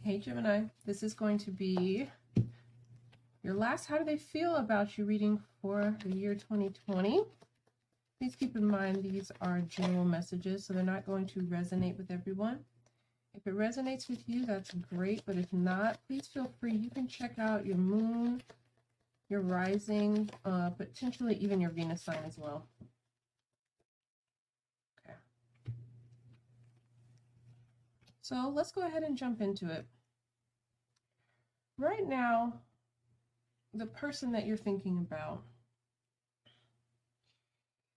Hey Gemini, this is going to be your last how do they feel about you reading for the year 2020. Please keep in mind these are general messages, so they're not going to resonate with everyone. If it resonates with you, that's great, but if not, please feel free. You can check out your moon, your rising, potentially even your Venus sign as well. Okay. So let's go ahead and jump into it. Right now, the person that you're thinking about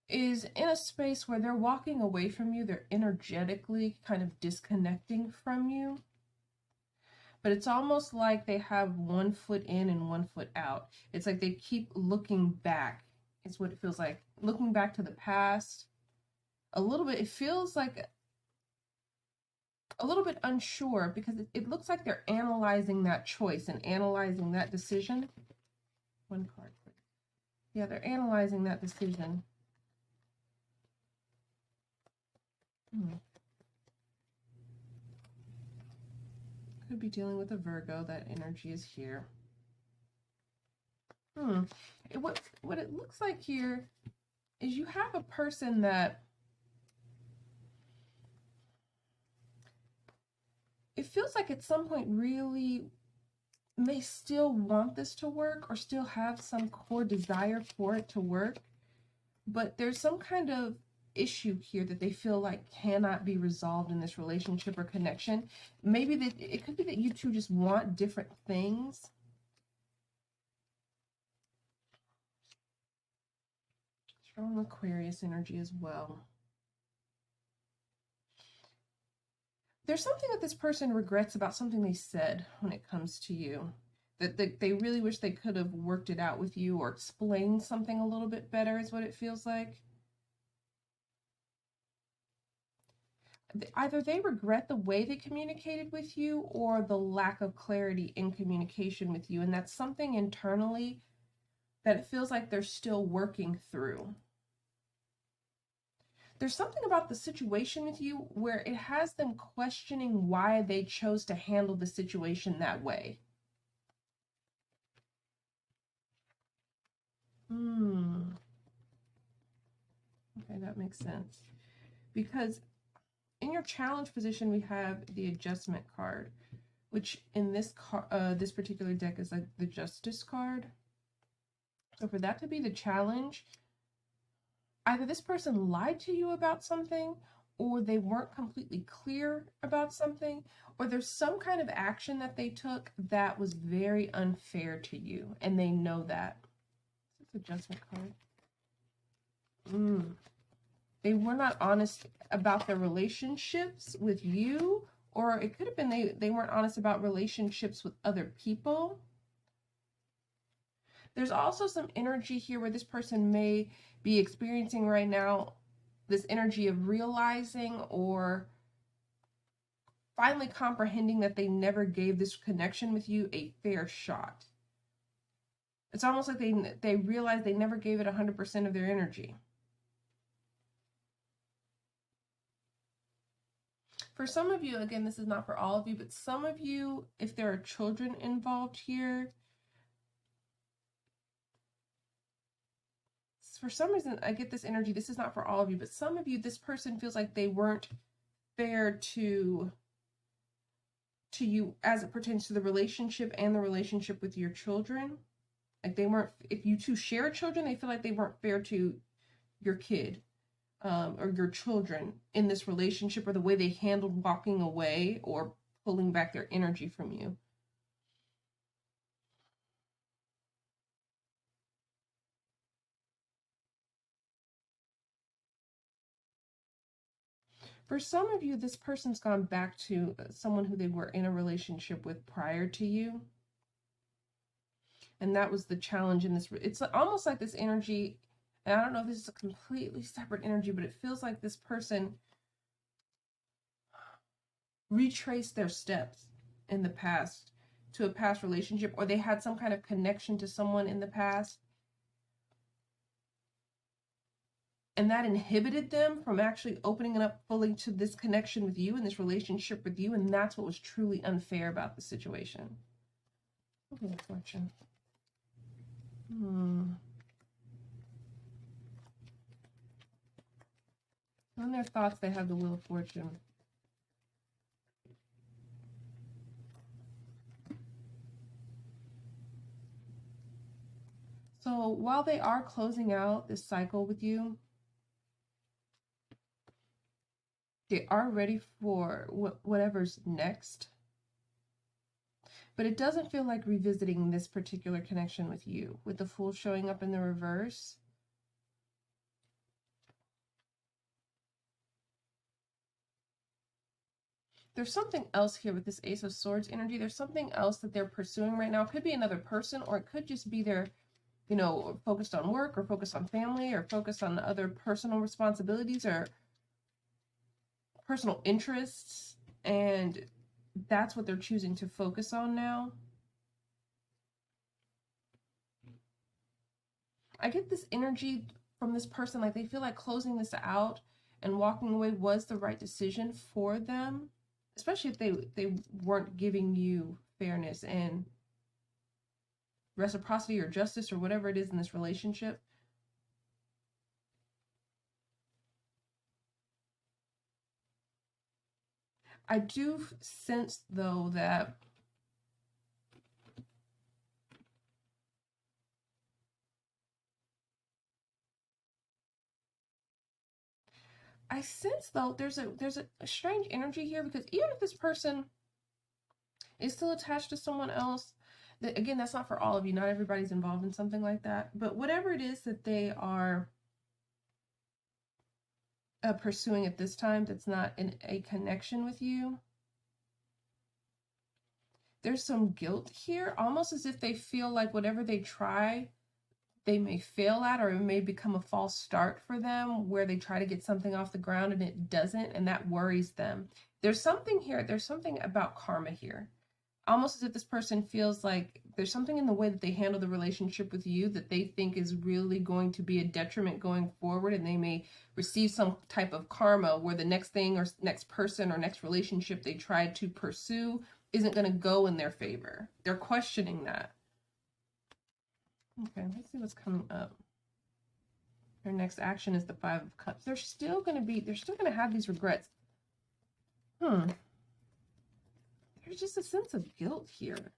is in a space where they're walking away from you. They're energetically kind of disconnecting from you. But it's almost like they have one foot in and one foot out. It's like they keep looking back, is what it feels like. Looking back to the past. A little bit, it feels like a little bit unsure, because it looks like they're analyzing that choice and analyzing that decision. One card, please. Yeah, they're analyzing that decision. Could be dealing with a Virgo. That energy is here. What it looks like here is you have a person that it feels like at some point really may still want this to work or still have some core desire for it to work, but there's some kind of issue here that they feel like cannot be resolved in this relationship or connection. Maybe that it could be that you two just want different things. Strong Aquarius energy as well. There's something that this person regrets about something they said when it comes to you. That they really wish they could have worked it out with you or explained something a little bit better is what it feels like. Either they regret the way they communicated with you or the lack of clarity in communication with you. And that's something internally that it feels like they're still working through. There's something about the situation with you where it has them questioning why they chose to handle the situation that way. Okay, that makes sense. Because in your challenge position, we have the adjustment card, which in this this particular deck is like the justice card. So for that to be the challenge, either this person lied to you about something, or they weren't completely clear about something, or there's some kind of action that they took that was very unfair to you, and they know that. It's adjustment card. They were not honest about their relationships with you, or it could have been they weren't honest about relationships with other people. There's also some energy here where this person may be experiencing right now this energy of realizing or finally comprehending that they never gave this connection with you a fair shot. It's almost like they realize they never gave it 100% of their energy. For some of you, again, this is not for all of you, but some of you, if there are children involved here, for some reason, I get this energy, this is not for all of you, but some of you, this person feels like they weren't fair to you as it pertains to the relationship and the relationship with your children. Like they weren't, if you two share children, they feel like they weren't fair to your kid. Or your children in this relationship, or the way they handled walking away or pulling back their energy from you. For some of you, this person's gone back to someone who they were in a relationship with prior to you. And that was the challenge in this. It's almost like this energy, and I don't know if this is a completely separate energy, but it feels like this person retraced their steps in the past to a past relationship, or they had some kind of connection to someone in the past. And that inhibited them from actually opening up fully to this connection with you and this relationship with you. And that's what was truly unfair about the situation. Okay, fortune. In their thoughts, they have the Wheel of Fortune. So while they are closing out this cycle with you, they are ready for whatever's next. But it doesn't feel like revisiting this particular connection with you, with the Fool showing up in the reverse. There's something else here with this Ace of Swords energy. There's something else that they're pursuing right now. It could be another person, or it could just be their, you know, focused on work, or focused on family, or focused on other personal responsibilities, or personal interests. And that's what they're choosing to focus on now. I get this energy from this person, like they feel like closing this out and walking away was the right decision for them, especially if they weren't giving you fairness and reciprocity or justice or whatever it is in this relationship. I do sense, though, that I sense, though, there's a strange energy here, because even if this person is still attached to someone else, that, again, that's not for all of you. Not everybody's involved in something like that. But whatever it is that they are pursuing at this time that's not in a connection with you, there's some guilt here, almost as if they feel like whatever they try, they may fail at, or it may become a false start for them where they try to get something off the ground and it doesn't, and that worries them. There's something here, there's something about karma here. Almost as if this person feels like there's something in the way that they handle the relationship with you that they think is really going to be a detriment going forward, and they may receive some type of karma where the next thing or next person or next relationship they try to pursue isn't going to go in their favor. They're questioning that. Okay, let's see what's coming up. Their next action is the Five of Cups. They're still going to have these regrets. There's just a sense of guilt here.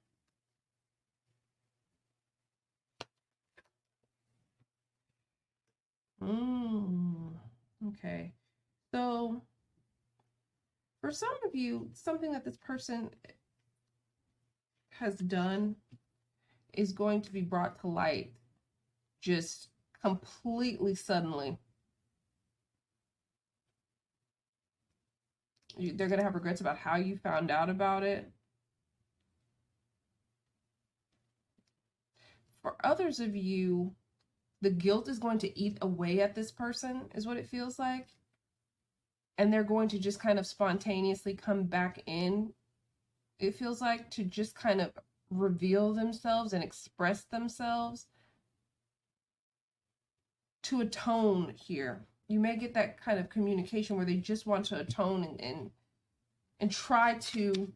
Okay. So, for some of you, something that this person has done is going to be brought to light just completely suddenly. They're going to have regrets about how you found out about it. For others of you, the guilt is going to eat away at this person, is what it feels like. And they're going to just kind of spontaneously come back in, it feels like, to just kind of reveal themselves and express themselves, to atone here. You may get that kind of communication where they just want to atone and try to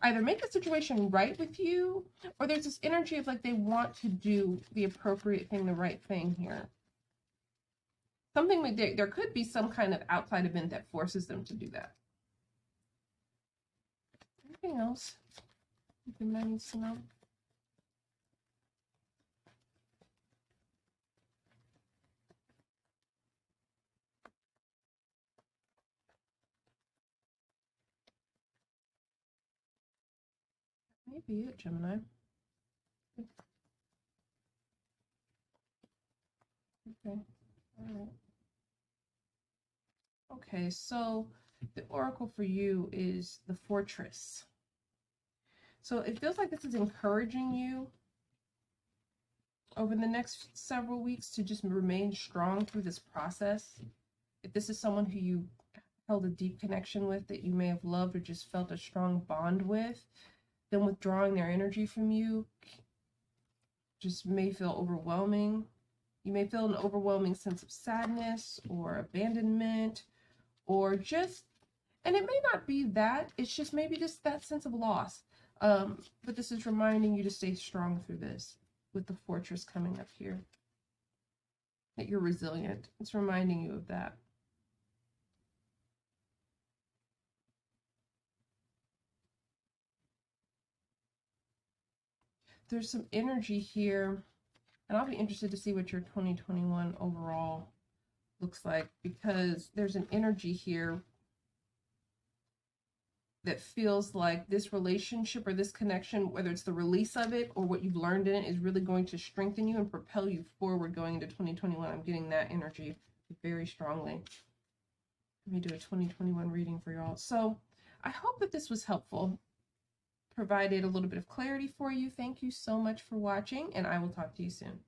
either make the situation right with you, or there's this energy of like they want to do the appropriate thing, the right thing here. Something like there could be some kind of outside event that forces them to do that. Anything else Gemini needs to know? Maybe it, Gemini. Okay. All right. Okay, so the oracle for you is the Fortress. So it feels like this is encouraging you over the next several weeks to just remain strong through this process. If this is someone who you held a deep connection with, that you may have loved or just felt a strong bond with, then withdrawing their energy from you just may feel overwhelming. You may feel an overwhelming sense of sadness or abandonment, or just, and it may not be that, it's just maybe just that sense of loss. But this is reminding you to stay strong through this, with the Fortress coming up here, that you're resilient. It's reminding you of that. There's some energy here, and I'll be interested to see what your 2021 overall looks like, because there's an energy here that feels like this relationship or this connection, whether it's the release of it or what you've learned in it, is really going to strengthen you and propel you forward going into 2021. I'm getting that energy very strongly. Let me do a 2021 reading for y'all. So I hope that this was helpful, provided a little bit of clarity for you. Thank you so much for watching, and I will talk to you soon.